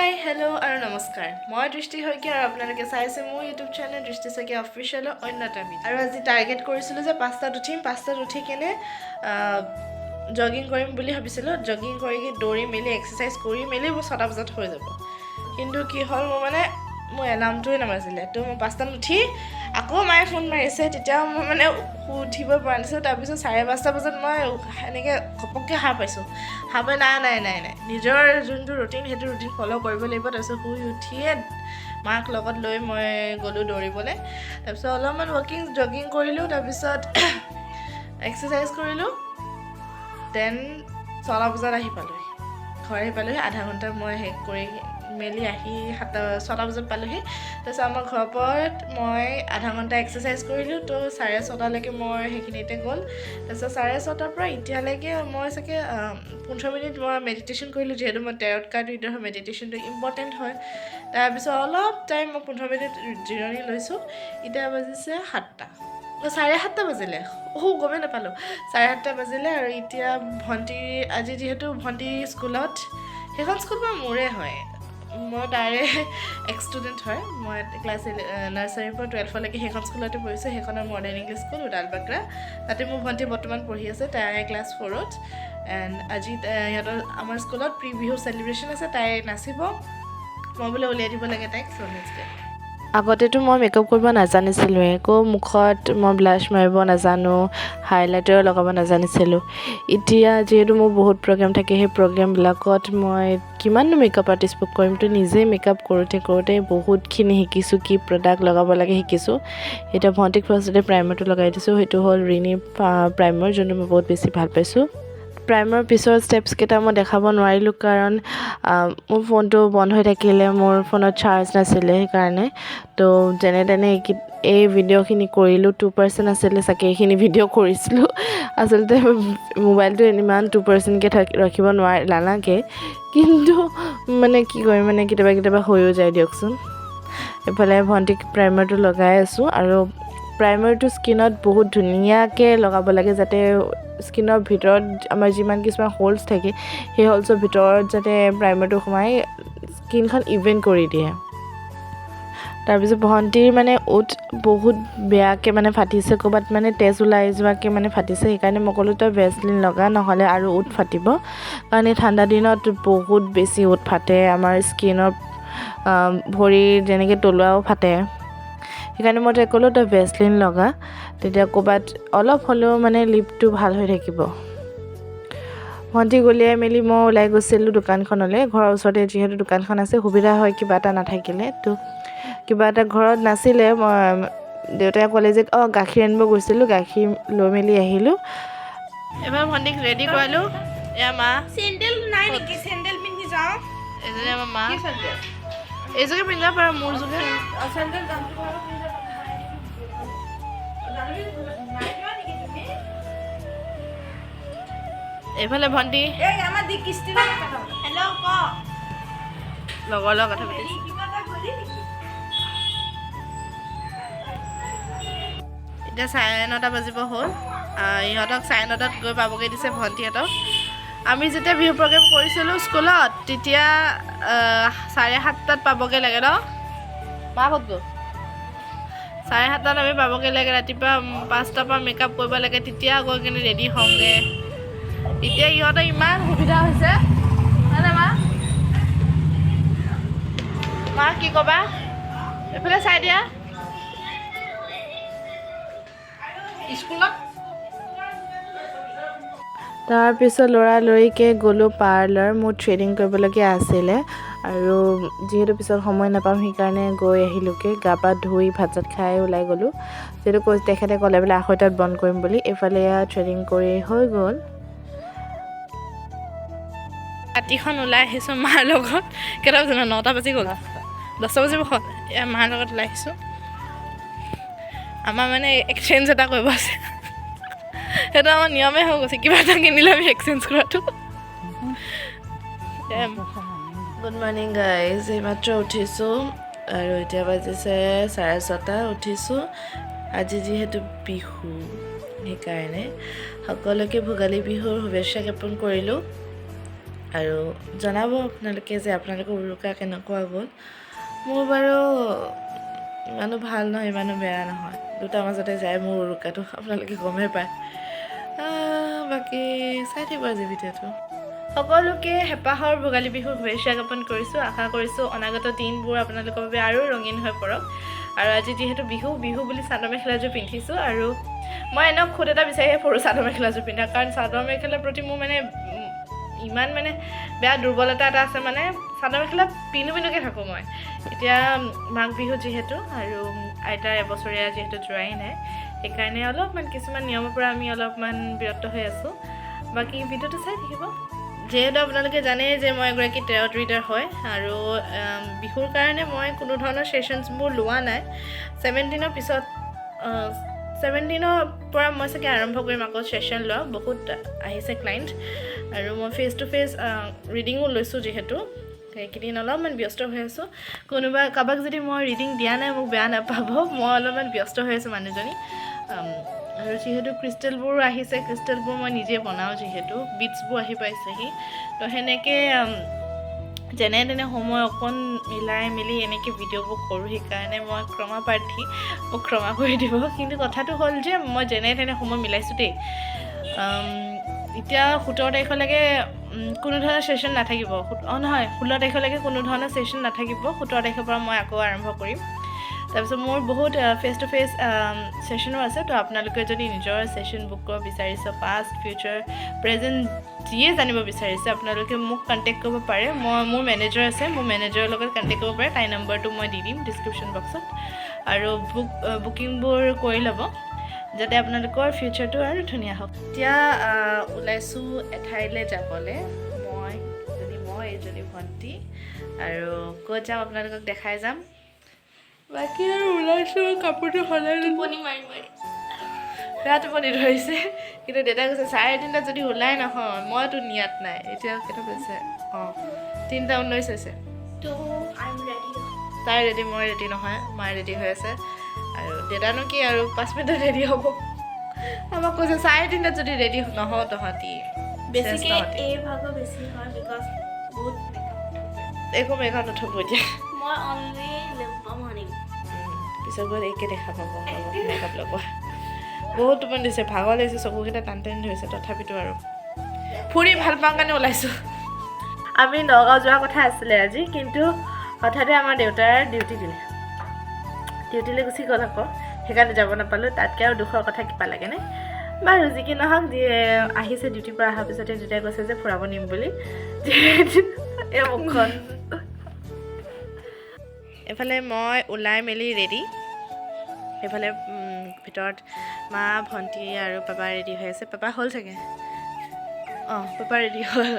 hi hello' আৰু নমস্কাৰ মই দৃষ্টি শইকীয়া আৰু আপোনালোকে চাইছে মোৰ ইউটিউব চেনেল দৃষ্টি শইকীয়া অফিচিয়েলৰ অন্য এটা ভিডিঅ' আৰু আজি টাৰ্গেট কৰিছিলোঁ যে 5টাত উঠিম 5টাত উঠি কেনে জগিং কৰিম বুলি ভাবিছিলোঁ জগিং কৰি দৌৰি মেলি এক্সাৰচাইজ কৰি মেলি মোৰ 6টা বজাত হৈ যাব কিন্তু কি হ'ল মোৰ এলাৰ্মটোৱে নাবাজিলে তো মই 5টাত উঠি আকৌ মায়ে ফোন মাৰিছে তেতিয়া মই উঠিব পৰা নাছিলোঁ তাৰপিছত 5:30 বজাত মই এনেকৈ ঘপককৈ সাৰ পাইছোঁ সাৰ পাই নাই নিজৰ যোনটো ৰুটিন সেইটো ৰুটিন ফ'ল' কৰিব লাগিব তাৰপিছত শুই উঠিয়ে মাক লগত লৈ মই গ'লোঁ দৌৰিবলৈ তাৰপিছত অলপমান জগিং কৰিলোঁ তাৰপিছত এক্সাৰচাইজ কৰিলোঁ দেন 6টা বজাত আহি পালোঁহি ঘৰ আহি পালোঁহি আধা ঘণ্টা মই শেষ কৰি মেলি আহি 6টা বজাত পালোঁহি তাৰপিছত আমাৰ ঘৰৰ পৰা মই আধা ঘণ্টা এক্সাৰচাইজ কৰিলোঁ তো 6:30লৈকে মই সেইখিনিতে গ'ল তাৰপিছত 6:30 পৰা এতিয়ালৈকে মই চাগে 15 মিনিট মই মেডিটেশ্যন কৰিলোঁ যিহেতু মই টেৰট কাৰ্ড ৰিডাৰ হয় মেডিটেশ্যনটো ইম্পৰ্টেণ্ট হয় তাৰপিছত অলপ টাইম মই 15 মিনিট জিৰণি লৈছোঁ এতিয়া বাজিছে 7টা 7:30 বাজিলে গমেই নাপালোঁ 7:30 বাজিলে আৰু এতিয়া ভণ্টি আজি যিহেতু ভণ্টি স্কুলত সেইখন স্কুল মোৰে হয় মই তাৰে এক্স ষ্টুডেণ্ট হয় মই ক্লাছ নাৰ্চাৰীৰ পৰা 12লৈকে সেইখন স্কুলতে পঢ়িছোঁ সেইখনৰ মডাৰ্ণ ইংলিছ স্কুল উদালবাকৰা তাতে মোৰ ভণ্টি বৰ্তমান পঢ়ি আছে তাই ক্লাছ 4ত এণ্ড আজি সিহঁতৰ আমাৰ স্কুলত প্ৰি বিহু চেলিব্ৰেশ্যন আছে তাই নাচিব মই বোলে উলিয়াই দিব লাগে তাইক চ' নেক্সট ডে আগতেতো মই মেকআপ কৰিব নাজানিছিলোঁ একো মুখত মই ব্লাছ মাৰিব নাজানো হাইলাইটাৰ লগাব নাজানিছিলোঁ এতিয়া যিহেতু মোৰ বহুত প্ৰগ্ৰেম থাকে সেই প্ৰগ্ৰেমবিলাকত মই কিমাননো মেকআপ আৰ্টিষ্ট বুক কৰিম তো নিজেই মেকআপ কৰোঁতে বহুতখিনি শিকিছোঁ কি প্ৰডাক্ট লগাব লাগে শিকিছোঁ এতিয়া ভণ্টিক ফাৰ্ষ্টতে প্ৰাইমাৰটো লগাই দিছোঁ সেইটো হ'ল ৰিনি প্ৰাইমাৰ যোনটো মই বহুত বেছি ভাল পাইছোঁ প্ৰাইমাৰ পিছৰ ষ্টেপছকেইটা মই দেখাব নোৱাৰিলোঁ কাৰণ মোৰ ফোনটো বন্ধ হৈ থাকিলে মোৰ ফোনত চাৰ্জ নাছিলে সেইকাৰণে তো যেনে তেনে এই ভিডিঅ'খিনি কৰিলোঁ 2% আছিলে চাগে এইখিনি ভিডিঅ' কৰিছিলোঁ আচলতে মোবাইলটো ইমান 2%কৈ ৰাখিব নালাগে কিন্তু কি কৰিম কেতিয়াবা হৈও যায় দিয়কচোন এইফালে ভণ্টিক প্ৰাইমাৰটো লগাই আছোঁ আৰু প্ৰাইমাৰটো স্কিনত বহুত ধুনীয়াকৈ লগাব লাগে যাতে স্কিনৰ ভিতৰত আমাৰ যিমান কিছুমান হোলছ থাকে সেই হোলছৰ ভিতৰত যাতে প্ৰাইমাৰটো সোমাই স্কিনখন ইভেন কৰি দিয়ে তাৰপিছত ভণ্টিৰ ওঁঠ বহুত বেয়াকৈ ফাটিছে ক'ৰবাত তেজ ওলাই যোৱাকৈ ফাটিছে সেইকাৰণে মই ক'লোঁ তই ভেচলিন লগা নহ'লে আৰু ওঁঠ ফাটিব কাৰণ এই ঠাণ্ডা দিনত বহুত বেছি ওঁঠ ফাটে আমাৰ স্কিনৰ ভৰিৰ যেনেকৈ তলুৱাও ফাটে সেইকাৰণে মই তাইক ক'লোঁ তই ভেচলিন লগা তেতিয়া ক'ৰবাত অলপ হ'লেও লিপটো ভাল হৈ থাকিব ভণ্টি গলিয়াই মেলি মই ওলাই গৈছিলোঁ দোকানখনলৈ ঘৰৰ ওচৰতে যিহেতু দোকানখন আছে সুবিধা হয় কিবা এটা নাথাকিলে তো কিবা এটা ঘৰত নাছিলে মই দেউতাই ক'লে যে গাখীৰ আনিব গৈছিলোঁ গাখীৰ লৈ মেলি আহিলোঁ এবাৰ ভণ্টিক ৰেডি কৰালোঁ এয়া মা চেণ্ডেল নাই নেকি চেণ্ডেল পিন্ধি যাওঁ এজনী আমাৰ মা এইযোগে পিন্ধিব পাৰোঁ মোৰ যোগে চেণ্ডেল এইফালে ভণ্টি লগৰ কথা পাতিছে এতিয়া 9:30 বাজিব হ'ল ইহঁতক 9:30 গৈ পাবগৈ দিছে ভণ্টিহঁতক আমি যেতিয়া বিহু প্ৰগ্ৰেম কৰিছিলোঁ স্কুলত তেতিয়া 7:30 পাবগৈ লাগে ন মা ক'ত গ'ল 7:30 আমি পাবগৈ লাগে ৰাতিপুৱা 5টাৰ পৰা মেকআপ কৰিব লাগে তেতিয়া গৈ কিনে ৰেডি হওঁগৈ এতিয়া ইহঁতৰ ইমান সুবিধা হৈছে হয়নে মা কি ক'বা এইফালে চাই দিয়া স্কুলত তাৰপিছত লৰালৰিকৈ গ'লোঁ পাৰ্লাৰ মোৰ থ্ৰেডিং কৰিবলগীয়া আছিলে আৰু যিহেতু পিছত সময় নাপাম সেইকাৰণে গৈ আহিলোঁগৈ গা পা ধুই ভাত চাত খাই ওলাই গ'লোঁ যিহেতু তেখেতে ক'লে বোলে 2:30 বন্ধ কৰিম বুলি এইফালে থ্ৰেডিং কৰি হৈ গ'ল ৰাতিখন ওলাই আহিছোঁ মাৰ লগত কেইটা বাজিল 9টা বাজি গ'ল 10টা বাজিব হ'ল এয়া মাৰ লগত ওলাই আহিছোঁ আমাৰ এক্সচেঞ্জ এটা কৰিব আছে সেইটো আমাৰ নিয়মেই হৈ গৈছে কিবা এটা কিনিলে আমি এক্সচেঞ্জ কৰাটো গুড মৰ্ণিং গাইজ এইমাত্ৰ উঠিছোঁ আৰু এতিয়া বাজিছে 6:30 উঠিছোঁ আজি যিহেতু বিহু সেইকাৰণে সকলোকে ভোগালী বিহুৰ শুভেচ্ছা জ্ঞাপন কৰিলোঁ আৰু জনাব আপোনালোকে যে আপোনালোকৰ উৰুকা কেনেকুৱা গ'ল মোৰ বাৰু ইমানো ভাল নহয় ইমানো বেয়া নহয় দুটাৰ মাজতে যায় মোৰ উৰুকাটো আপোনালোকে গমেই পায় বাকী চাই থাকিব আজি ভিডিঅ'টো সকলোকে হেঁপাহৰ ভোগালী বিহুৰ শুভেচ্ছা জ্ঞাপন কৰিছোঁ আশা কৰিছোঁ অনাগত দিনবোৰ আপোনালোকৰ বাবে আৰু ৰঙীন হৈ পৰক আৰু আজি যিহেতু বিহু বুলি চাদৰ মেখেলাযোৰ পিন্ধিছোঁ আৰু মই এনেও খুদ এটা বিচাৰিহে ফুৰোঁ চাদৰ মেখেলাযোৰ পিন্ধা কাৰণ চাদৰ মেখেলাৰ প্ৰতি মোৰ মানে ইমান মানে বেয়া দুৰ্বলতা এটা আছে মানে চাদৰ মেখেলা পিন্ধোকৈ থাকোঁ মই এতিয়া মাঘ বিহু যিহেতু আৰু আইতাৰ এবছৰীয়া যিহেতু যোৱাই নাই সেইকাৰণে অলপমান কিছুমান নিয়মৰ পৰা আমি অলপমান বিৰত হৈ আছোঁ বাকী ভিডিঅ'টো চাই থাকিব যিহেতু আপোনালোকে জানেই যে মই এগৰাকী টেৰট ৰিডাৰ হয় আৰু বিহুৰ কাৰণে মই কোনো ধৰণৰ ছেশ্যনছবোৰ লোৱা নাই 17ৰ পিছত 17ৰ পৰা মই চাগে আৰম্ভ কৰিম আকৌ ছেশ্যন লোৱা বহুত আহিছে ক্লাইণ্ট আৰু মই ফেচ টু ফেচ ৰিডিঙো লৈছোঁ যিহেতু সেইকেইদিন অলপমান ব্যস্ত হৈ আছোঁ কাৰোবাক যদি মই ৰিডিং দিয়া নাই মোক বেয়া নাপাব মই অলপমান ব্যস্ত হৈ আছোঁ মানুহজনী আৰু যিহেতু ক্ৰিষ্টেলবোৰো আহিছে ক্ৰিষ্টেলবোৰ মই নিজে বনাওঁ যিহেতু বিটছবোৰ আহি পাইছেহি তো সেনেকৈ যেনে তেনে সময় অকণ মিলাই মেলি এনেকৈ ভিডিঅ'বোৰ কৰোঁ সেইকাৰণে মই ক্ষমা প্ৰাৰ্থী মোক ক্ষমা কৰি দিব কিন্তু কথাটো হ'ল যে মই যেনে তেনে সময় মিলাইছোঁ দেই এতিয়া 17 তাৰিখলৈকে কোনো ধৰণৰ ছেশ্যন নাথাকিব নহয় 16 তাৰিখলৈকে কোনো ধৰণৰ ছেশ্যন নাথাকিব 17 তাৰিখৰ পৰা মই আকৌ আৰম্ভ কৰিম তাৰপিছত মোৰ বহুত ফেচ টু ফেচ ছেশ্যনো আছে তো আপোনালোকে যদি নিজৰ ছেশ্যন বুক কৰিব বিচাৰিছে পাষ্ট ফিউচাৰ প্ৰেজেণ্ট যিয়ে জানিব বিচাৰিছে আপোনালোকে মোক কণ্টেক্ট কৰিব পাৰে মোৰ মেনেজাৰ আছে মোৰ মেনেজাৰৰ লগত কণ্টেক্ট কৰিব পাৰে তাইৰ নম্বৰটো মই দি দিম ডিছক্ৰিপশ্যন বক্সত আৰু বুকিংবোৰ কৰি ল'ব যাতে আপোনালোকৰ ফিউচাৰটো আৰু ধুনীয়া হওক এতিয়া ওলাইছোঁ এঠাইলৈ যাবলৈ মই এজনী ভণ্টি আৰু ক'ত যাম আপোনালোকক দেখাই যাম বাকী আৰু ওলাইছোঁ কাপোৰটো সলাই টোপনি মাৰি বেয়া টোপনি ধৰিছে কিন্তু দেউতাই কৈছে 3:30 যদি ওলাই নহয় মইতো নিয়াত নাই এতিয়া কেইটা কৈছে 3:19 হৈছে তাই ৰেডি মই ৰেডি নহয় মায়ে ৰেডি হৈ আছে আৰু দেউতানো কি আৰু 5 মিনিটত ৰেডি হ'ব আমাক কৈছে 3:30 যদি ৰেডি নহওঁ তহঁতি একো মেকআপ নথব এতিয়া পিছত গৈ একে দেখা পাব মেকআপ লগোৱা বহুত টোপনি দিছে ভাগৰ লাগিছে চকুকেইটা টান ধৰিছে তথাপিতো আৰু ফুৰি ভাল পাওঁ কাৰণে ওলাইছোঁ আমি নগাঁও যোৱাৰ কথা আছিলে আজি কিন্তু হঠাতে আমাৰ দেউতাৰ ডিউটিলৈ গুচি গ'ল আকৌ সেইকাৰণে যাব নাপালোঁ তাতকৈ আৰু দুখৰ কথা কিবা লাগেনে বাৰু যি কি নহওক আহিছে ডিউটিৰ পৰা অহাৰ পিছতে দেউতাই কৈছে যে ফুৰাব নিম বুলি এই মুখখন এইফালে মই ওলাই মেলি ৰেডি এইফালে ভিতৰত মা ভণ্টি আৰু পাপা ৰেডি হৈ আছে পাপা হ'ল চাগে পাপা ৰেডি হ'ল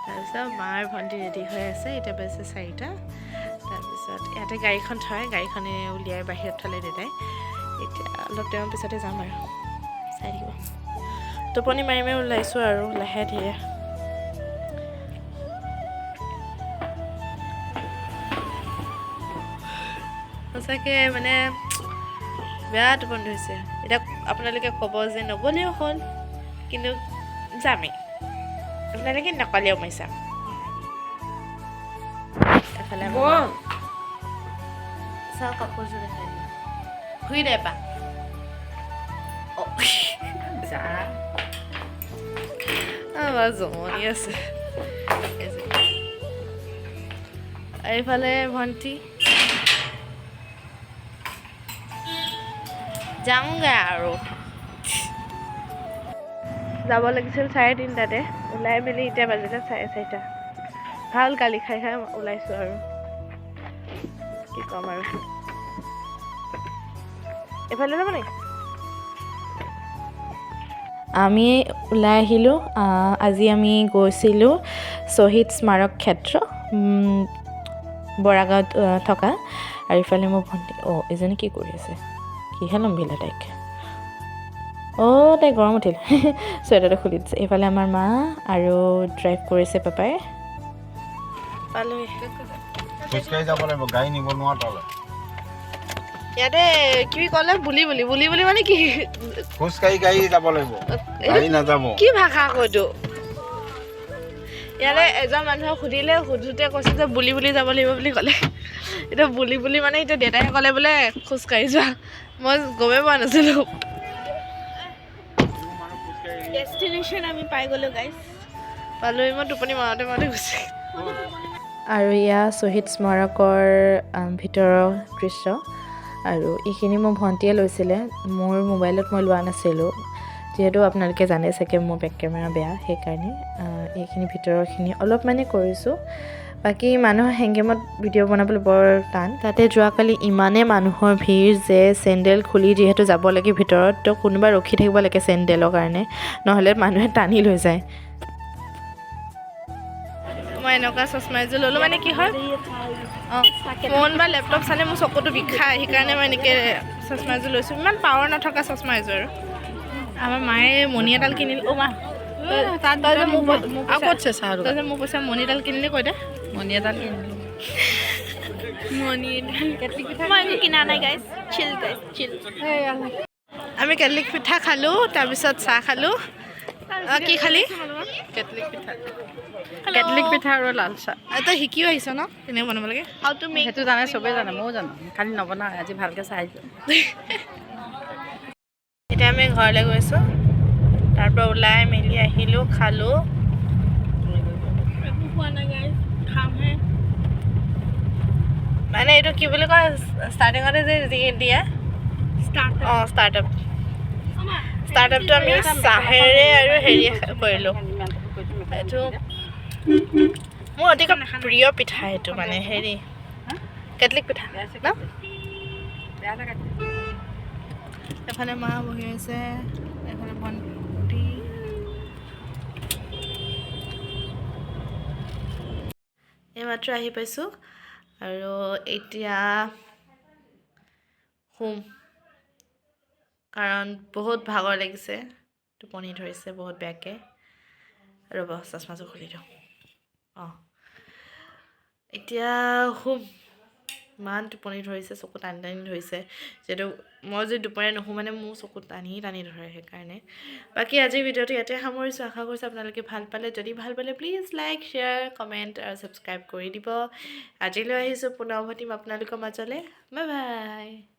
তাৰপিছত মাৰ ভণ্টি ৰেডি হৈ আছে এতিয়া বাজিছে 4টা তাৰপিছত ইয়াতে গাড়ীখন থয় গাড়ীখনে উলিয়াই বাহিৰত থ'লে দেউতাই এতিয়া অলপ টাইমৰ পিছতে যাম আৰু চাই থাকিব টোপনি মাৰি ওলাইছোঁ আৰু লাহে ধীৰে সঁচাকৈ মানে বেয়া টোপনি ধৰিছে এতিয়া আপোনালোকে ক'ব যে নগ'লেও হ'ল কিন্তু যামেই আপোনালোকে নক'লেও মই চাম এফালে চাওঁ কাপোৰযোৰ দেখাই দিম ঘূৰি দে পা আমাৰ জমনি আছে এইফালে ভণ্টি যাওঁগৈ আৰু যাব লাগিছিল 3:30 ওলাই মেলি এতিয়া বাজিলে 4:30 ভাল গালি খাই ওলাইছোঁ আৰু কি ক'ম আৰু এইফালে যাব নেকি আমি ওলাই আহিলোঁ আজি আমি গৈছিলোঁ শ্বহীদ স্মাৰক ক্ষেত্ৰ বৰাগাঁৱত থকা আৰু ইফালে মোৰ ভণ্টি এজনী কি কৰি আছে কিহে লম্বিলে তাইক তাই গৰম উঠিল চুৱেটাৰটো খুলি দিছে এইফালে আমাৰ মা আৰু ড্ৰাইভ কৰিছে পাপাই খোজকাঢ়ি যাব লাগিব গাড়ী নিব নোৱাৰা তলে ইয়াতে কি ক'লে বুলি মানে কি খোজকাঢ়ি গাড়ী যাব লাগিব গাড়ী নাযাব কি ভাষা কৈতো ইয়ালে এজন মানুহক সুধোতে কৈছে যে বুলি যাব লাগিব বুলি ক'লে এতিয়া বুলি মানে এতিয়া দেউতাই ক'লে বোলে খোজকাঢ়ি যোৱা মই গমেই পোৱা নাছিলোঁ ডেষ্টিনেশ্যন আমি পাই গ'লোঁ গাইজ পালোঁ মই টোপনি মাৰোঁতে গুচি আৰু এয়া শ্বহীদ স্মাৰকৰ ভিতৰৰ দৃশ্য আৰু এইখিনি মোৰ ভণ্টিয়ে লৈছিলে মোৰ মোবাইলত মই লোৱা নাছিলোঁ যিহেতু আপোনালোকে জানে চাগে মোৰ বেক কেমেৰা বেয়া সেইকাৰণে এইখিনি ভিতৰৰখিনি অলপ মানে কৰিছোঁ বাকী মানুহৰ হেংগেমত ভিডিঅ' বনাবলৈ বৰ টান তাতে যোৱাকালি ইমানেই মানুহৰ ভিৰ যে চেণ্ডেল খুলি যিহেতু যাব লাগে ভিতৰত তো কোনোবা ৰখি থাকিব লাগে চেণ্ডেলৰ কাৰণে নহ'লে মানুহে টানি লৈ যায় মই এনেকুৱা চশমা এযোৰ ল'লোঁ মানে কি হয় ফোন বা লেপটপ চালে মোৰ চকুটো বিষায় সেইকাৰণে মই এনেকৈ চশমা এযোৰ লৈছোঁ ইমান পাৱাৰ নথকা চশমা এযোৰ আৰু আমাৰ মায়ে মণি এডাল কিনিলে অ' মা তই যে মোক পইচা মণি এডাল কিনিলে কৈ দে মণি এডাল কিনিলোঁ মই একো কিনা নাই গাইজ চিল আমি কেটলিক পিঠা খালোঁ তাৰপিছত চাহ খালোঁ কি খালি কেটলিক পিঠা আৰু লাল চাহ তই শিকিও আহিছ ন তেনেকৈ বনাব লাগে সেইটো জানে চবেই জানে ময়ো জানো খালি নবনাওঁ আজি ভালকৈ চাই আহিছোঁ এতিয়া আমি ঘৰলৈ গৈছোঁ তাৰপৰা ওলাই মেলি আহিলোঁ খালোঁ একো খোৱা নাই গাইজ খামহে মানে এইটো কি বুলি কয় ষ্টাৰ্টিঙতে যে দিয়ে ষ্টাৰ্টআপটো আমি চাহেৰে আৰু হেৰি কৰিলোঁ এইটো মোৰ অতিকৈ প্ৰিয় পিঠা এইটো মানে হেৰি কেটলিক পিঠা ন এফালে মা বহি আছে এফালে ভণ্টি এইমাত্ৰ আহি পাইছোঁ আৰু এতিয়া শুম কাৰণ বহুত ভাগৰ লাগিছে টোপনি ধৰিছে বহুত বেয়াকৈ ৰ'ব চশমাযোৰ খুলি দিওঁ এতিয়া শুম ইমান টোপনি ধৰিছে চকু টানি ধৰিছে যিহেতু মই যদি দুপৰীয়া নুশু মানে মোৰ চকু টানি ধৰে সেইকাৰণে বাকী আজিৰ ভিডিঅ'টো ইয়াতে সামৰিছোঁ আশা কৰিছোঁ আপোনালোকে ভাল পালে যদি ভাল পালে প্লিজ লাইক শ্বেয়াৰ কমেণ্ট আৰু ছাবস্ক্ৰাইব কৰি দিব আজিলৈ আহিছোঁ পুনৰ উভতিম আপোনালোকৰ মাজলৈ বাই বাই